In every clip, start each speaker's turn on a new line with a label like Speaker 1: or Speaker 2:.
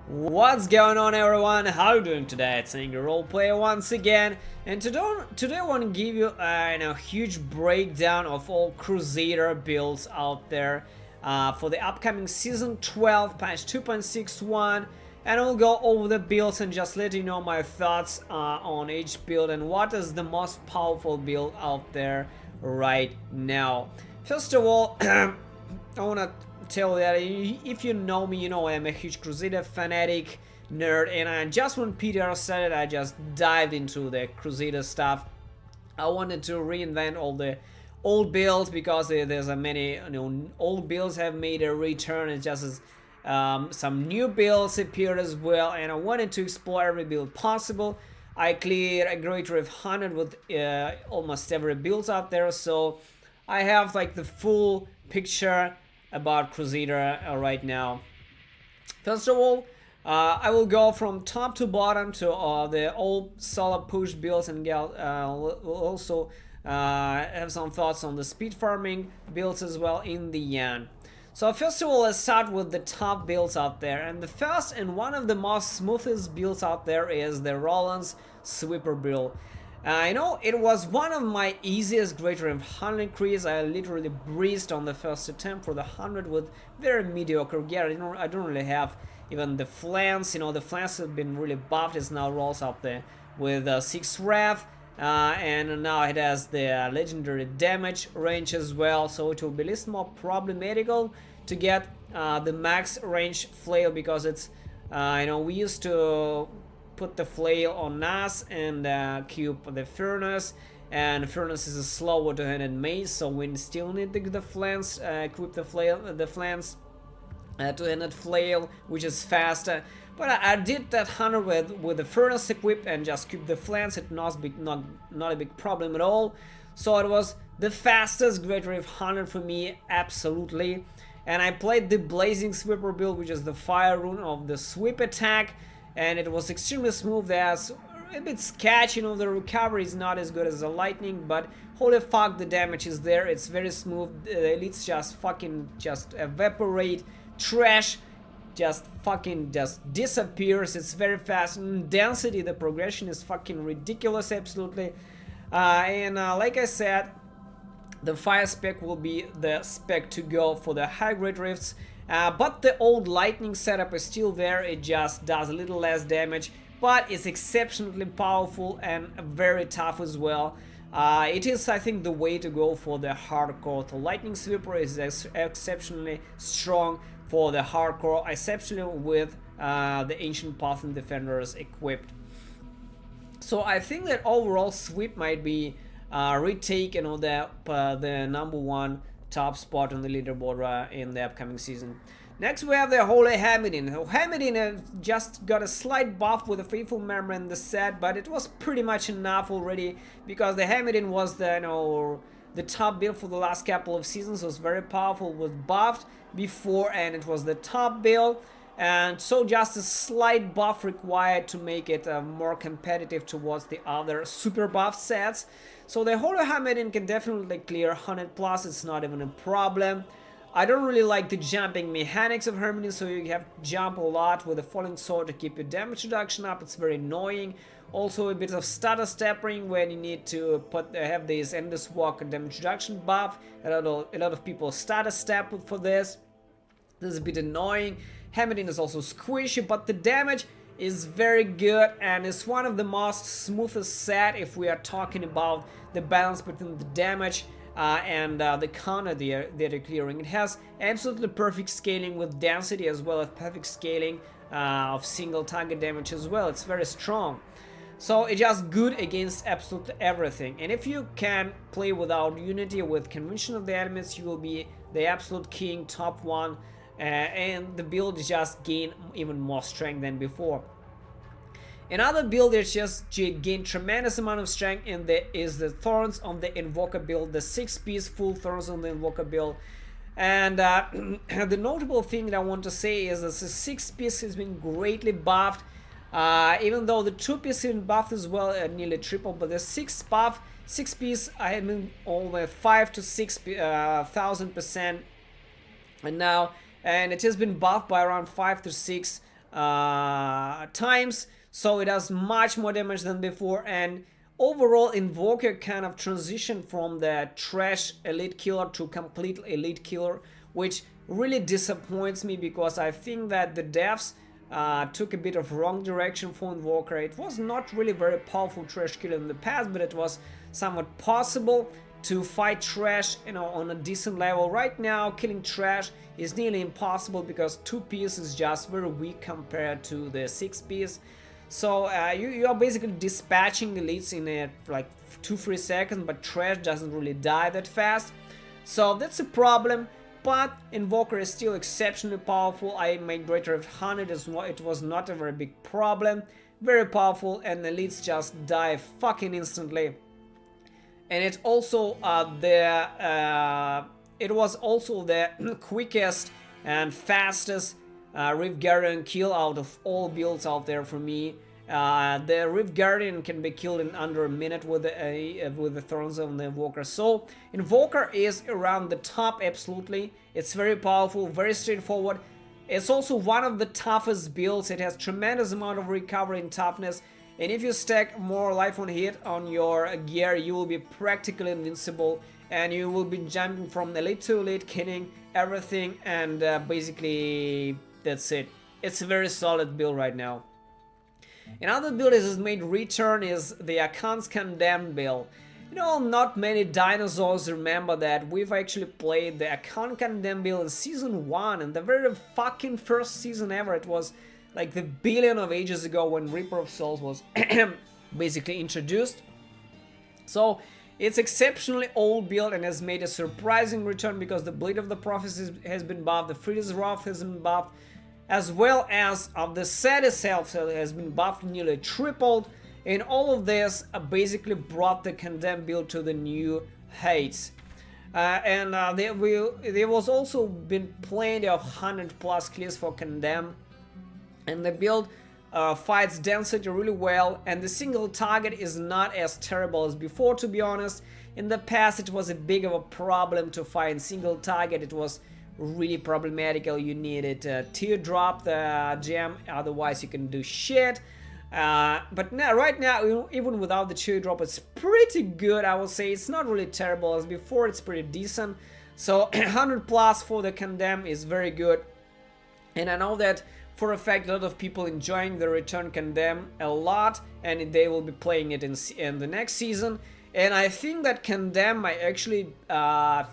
Speaker 1: What's going on, everyone? How are you doing today? It's Angry Roleplayer once again, and today I want to give you a huge breakdown of all Crusader builds out there for the upcoming Season 12 patch 2.61, and I'll go over the builds and just let you know my thoughts on each build and what is the most powerful build out there right now. First of all, I want to tell that if you know me, you know I'm a huge Crusader fanatic nerd, and just when Peter said it, I just dived into the Crusader stuff. I wanted to reinvent all the old builds because there's a many old builds have made a return. It's just as some new builds appeared as well, and I wanted to explore every build possible. I cleared a great riff 100 with almost every build out there, so I have like the full picture about Crusader right now. First of all, I will go from top to bottom to the old solid push builds, and we'll also have some thoughts on the speed farming builds as well in the end. So first of all, let's start with the top builds out there, and the first and one of the most smoothest builds out there is the Rollins Sweep build. I know it was one of my easiest greater than 100 increase. I literally breezed on the first attempt for the 100 with very mediocre gear. I don't really have even the flanks. The flanks have been really buffed. It now rolls up there with 6 ref, and now it has the legendary damage range as well. So it will be a little more problematical to get the max range flail, because it's we used to put the flail on us and cube the furnace, and furnace is a slower two-handed mace, so we still need the flanks, equip the flanks two-handed flail, which is faster. But I did that 100 with the furnace equipped and just keep the flanks. It not a big problem at all. So it was the fastest greater if 100 for me, absolutely. And I played the blazing sweeper build, which is the fire rune of the sweep attack, and it was extremely smooth. There's a bit sketch, the recovery is not as good as the lightning, but holy fuck, the damage is there. It's very smooth. The elites just evaporate, trash, just disappears. It's very fast. And density, the progression is fucking ridiculous, absolutely. Like I said, the fire spec will be the spec to go for the high grade rifts. But the old lightning setup is still there. It just does a little less damage, but it's exceptionally powerful and very tough as well. It is, I think, the way to go for the hardcore. The lightning sweeper is exceptionally strong for the hardcore, exceptionally with the ancient path and defenders equipped. So I think that overall sweep might be retaken on the #1 top spot on the leaderboard in the upcoming season. Next we have the Holy Hamidin. Hamidin just got a slight buff with a Faithful Memory in the set, but it was pretty much enough already, because the Hamidin was the top build for the last couple of seasons. It was very powerful, was buffed before, and it was the top build, and so just a slight buff required to make it more competitive towards the other super buff sets. So the Holy Hamidin can definitely clear 100 plus, it's not even a problem. I don't really like the jumping mechanics of Hamidin, so you have to jump a lot with the Falling Sword to keep your damage reduction up. It's very annoying. Also a bit of stutter stepping when you need to have this Endless Walk and damage reduction buff. A lot of people stutter step for this. This is a bit annoying. Hamidin is also squishy, but the damage is very good, and it's one of the most smoothest set if we are talking about the balance between the damage and the counter they're clearing. It has absolutely perfect scaling with density, as well as perfect scaling of single target damage as well. It's very strong. So it's just good against absolutely everything. And if you can play without unity with convention of the elements, you will be the absolute king, top one. And the build just gain even more strength than before. Another build that just gained tremendous amount of strength is the Thorns on the Invoker build, the 6-piece full Thorns on the Invoker build. And the notable thing that I want to say is that the 6-piece has been greatly buffed, even though the 2-piece has been buffed as well, nearly triple, but the 6-piece I mean over 5 to 6,000%, and it has been buffed by around 5 to 6 times, so it does much more damage than before. And overall, Invoker kind of transitioned from the trash elite killer to complete elite killer, which really disappoints me, because I think that the devs took a bit of wrong direction for Invoker. It was not really very powerful trash killer in the past, but it was somewhat possible to fight trash, you know, on a decent level. Right now, killing trash is nearly impossible because 2-piece is just very weak compared to the 6-piece. So you are basically dispatching elites in like 2-3 seconds, but trash doesn't really die that fast. So that's a problem. But Invoker is still exceptionally powerful. I made greater of 100 as well. It was not a very big problem. Very powerful, and elites just die fucking instantly. And it's also it was also the quickest and fastest Rift Guardian kill out of all builds out there for me. The Rift Guardian can be killed in under a minute with the Thorns of the Invoker. So Invoker is around the top, absolutely. It's very powerful, very straightforward. It's also one of the toughest builds. It has tremendous amount of recovery and toughness. And if you stack more life on hit on your gear, you will be practically invincible. And you will be jumping from elite to elite, killing everything. And basically, that's it. It's a very solid build right now. Another build that has made return is the Akan's Condemn build. You know, not many dinosaurs remember that we've actually played the Akan Condemn build in Season 1, and the very fucking first season ever. It was like the billion of ages ago when Reaper of Souls was basically introduced. So it's exceptionally old build and has made a surprising return because the Bleed of the Prophets has been buffed, the Frida's Wrath has been buffed, as well as of the set itself has been buffed, nearly tripled, and all of this basically brought the Condemn build to the new heights. There was also been plenty of 100+ clears for Condemn, and the build fights density really well, and the single target is not as terrible as before, to be honest. In the past it was a big of a problem to find single target. It was really problematical. You needed a teardrop the gem, otherwise you can do shit. But now, right now, even without the teardrop, it's pretty good. I will say it's not really terrible as before. It's pretty decent. So 100+ for the Condemn is very good, and I know that for a fact a lot of people enjoying the Return Condemn a lot, and they will be playing it in the next season. And I think that Condemn might actually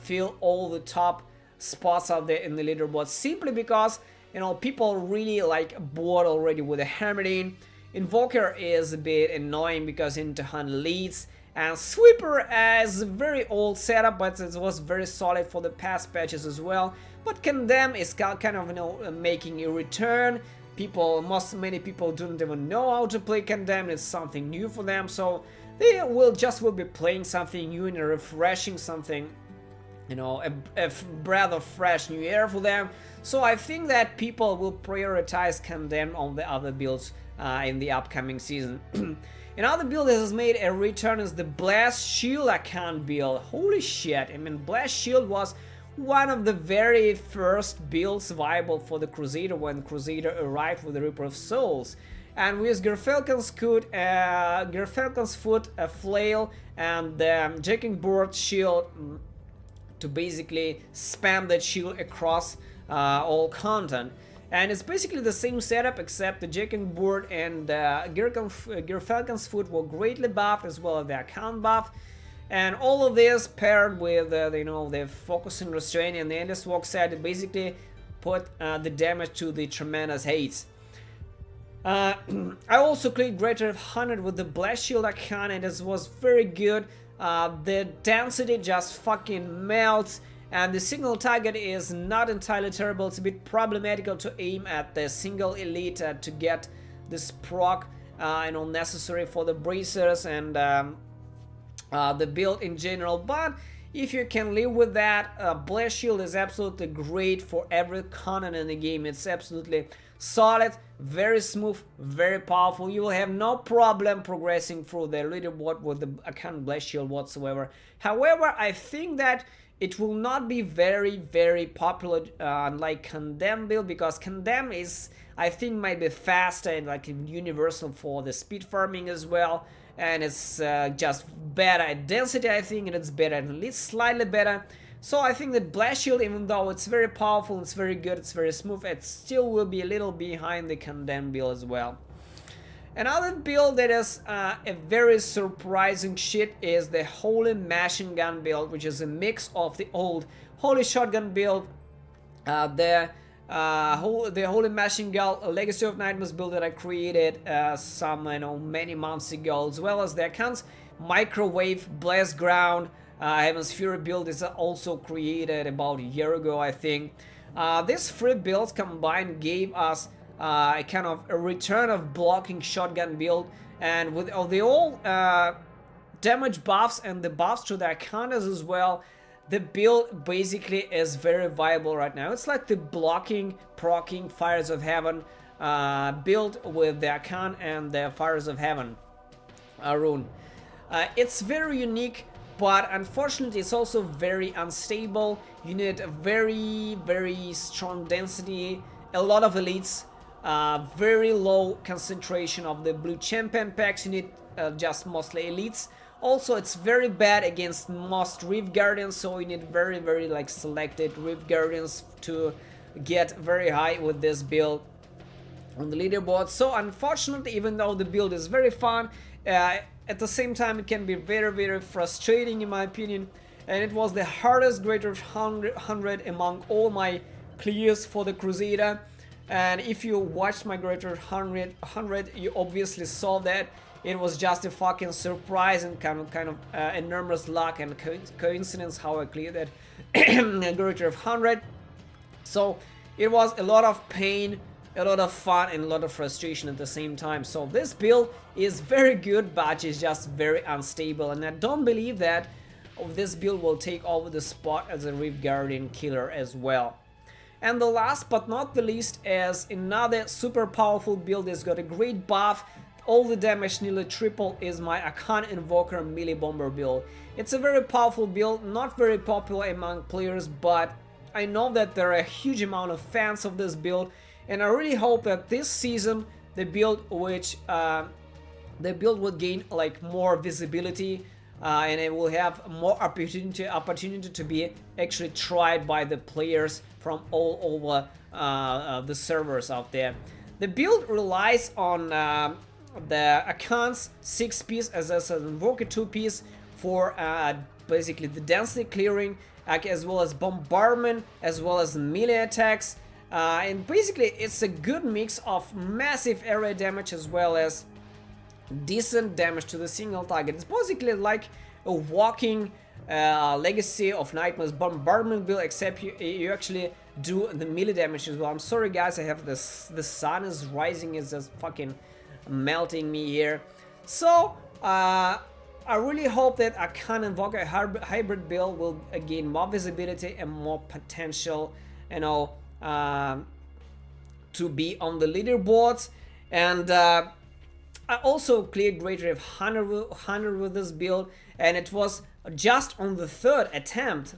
Speaker 1: fill all the top spots out there in the leaderboard, simply because, you know, people really like bored already with the Hammerine. Invoker is a bit annoying because into hunt leads, and Sweeper is a very old setup, but it was very solid for the past patches as well. But Condemn is kind of, you know, making a return. Many people don't even know how to play Condemn. It's something new for them, so they will be playing something new and refreshing something, you know, a breath of fresh new air for them. So I think that people will prioritize Condemn on the other builds in the upcoming season. Another build that has made a return is the Blast Shield account build. Holy shit, I mean, Blast Shield was one of the very first builds viable for the Crusader when Crusader arrived with the Reaper of Souls. And with Gerfalcon's Foot, a Flail, and the Jaking Board shield to basically spam that shield across all content. And it's basically the same setup, except the Jaking Board and Gerfalcon's Foot were greatly buffed, as well as the account buff. And all of this paired with you know, the Focus and Restraint and the Endless Walk set basically put the damage to the tremendous heights. I also clicked greater of 100 with the Blast Shield account, and this was very good. The density just fucking melts, and the single target is not entirely terrible. It's a bit problematical to aim at the single elite to get this proc, you know, necessary for the bracers and the build in general. But if you can live with that, Blast Shield is absolutely great for every content in the game. It's absolutely solid, very smooth, very powerful. You will have no problem progressing through the leaderboard with the account Blast Shield whatsoever. However, I think that it will not be very popular unlike Condemn build, because Condemn is, I think, might be faster and like universal for the speed farming as well, and it's just better at density, I think, and it's better at least slightly better. So I think that Blast Shield, even though it's very powerful, it's very good, it's very smooth, it still will be a little behind the Condemn build as well. Another build that is a very surprising shit is the Holy Machine Gun build, which is a mix of the old Holy Shotgun build, the Holy Machine Gun Legacy of Nightmares build that I created many months ago, as well as the accounts Microwave, Blessed Ground, Heaven's Fury build is also created about a year ago, I think. These three builds combined gave us a kind of a return of blocking shotgun build, and with the all damage buffs and the buffs to the counters as well, the build basically is very viable right now. It's like the blocking, proccing Fires of Heaven build with the Arcan and the Fires of Heaven rune. It's very unique, but unfortunately it's also very unstable. You need a very strong density, a lot of elites, very low concentration of the blue champion packs. You need just mostly elites. Also, it's very bad against most Rift Guardians, so you need very like selected Rift Guardians to get very high with this build on the leaderboard. So unfortunately, even though the build is very fun, at the same time it can be very frustrating in my opinion, and it was the hardest Greater 100 among all my clears for the Crusader. And if you watched my Greater 100, you obviously saw that it was just a fucking surprise and kind of enormous luck and coincidence how I cleared that Greater 100. So it was a lot of pain, a lot of fun, and a lot of frustration at the same time. So this build is very good, but it's just very unstable, and I don't believe that this build will take over the spot as a Rift Guardian killer as well. And the last but not the least is another super powerful build that's got a great buff. All the damage nearly triple is my Arcan Invoker melee bomber build. It's a very powerful build, not very popular among players, but I know that there are a huge amount of fans of this build, and I really hope that this season the build will gain like more visibility, and it will have more opportunity to be actually tried by the players from all over the servers out there. The build relies on the Arcan's 6-piece as an Invoker 2-piece for basically the density clearing, as well as bombardment, as well as melee attacks, and basically it's a good mix of massive area damage as well as decent damage to the single target. It's basically like a walking Legacy of Nightmares bombardment build, except you actually do the melee damage as well. I'm sorry guys, I have this, the sun is rising, it's just fucking melting me here. So I really hope that Arcan Invoker hybrid build will gain more visibility and more potential, you know, to be on the leaderboards. And I also cleared Greater 100 with this build, and it was just on the third attempt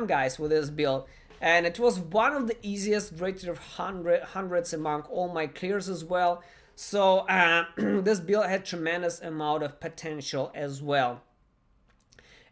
Speaker 1: guys with this build, and it was one of the easiest Greater 100s among all my clears as well. So this build had tremendous amount of potential as well.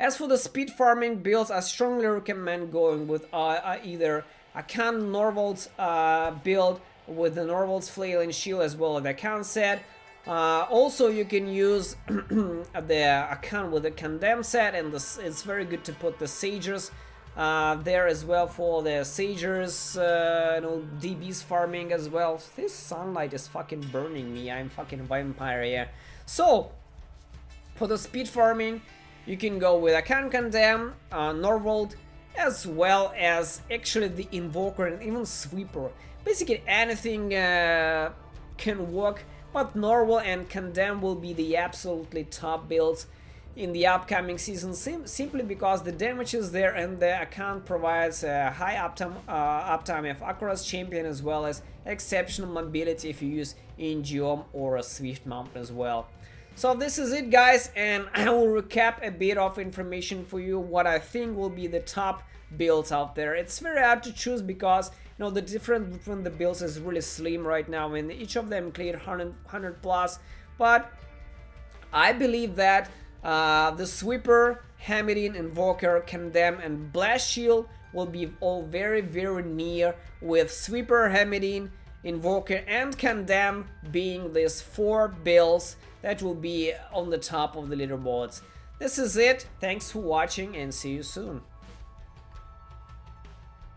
Speaker 1: As for the speed farming builds, I strongly recommend going with either Arcan Norvald's build with the Norvald's Flail and Shield, as well as the Arcan set. Also you can use the Arcan with the Condemn set, and it's very good to put the Sagers there as well for the Sagers, you know, DBs farming as well. This sunlight is fucking burning me, I'm fucking vampire here. So for the speed farming, you can go with Arcan Condemn, Norvald, as well as actually the Invoker and even Sweeper. Basically anything can work, but Norvald and Condemn will be the absolutely top builds in the upcoming season, simply because the damage is there and the Arcan provides a high uptime of Akura's champion, as well as exceptional mobility if you use Ingeom or a Swift Mount as well. So this is it, guys, and I will recap a bit of information for you what I think will be the top builds out there. It's very hard to choose because the difference between the builds is really slim right now, and each of them cleared 100 plus, but I believe that the Sweeper, Hamidin, Invoker, Condemn, and Blast Shield will be all very near, with Sweeper, Hamidin, Invoker, and Condemn being these 4 builds that will be on the top of the leaderboards. This is it. Thanks for watching and see you soon.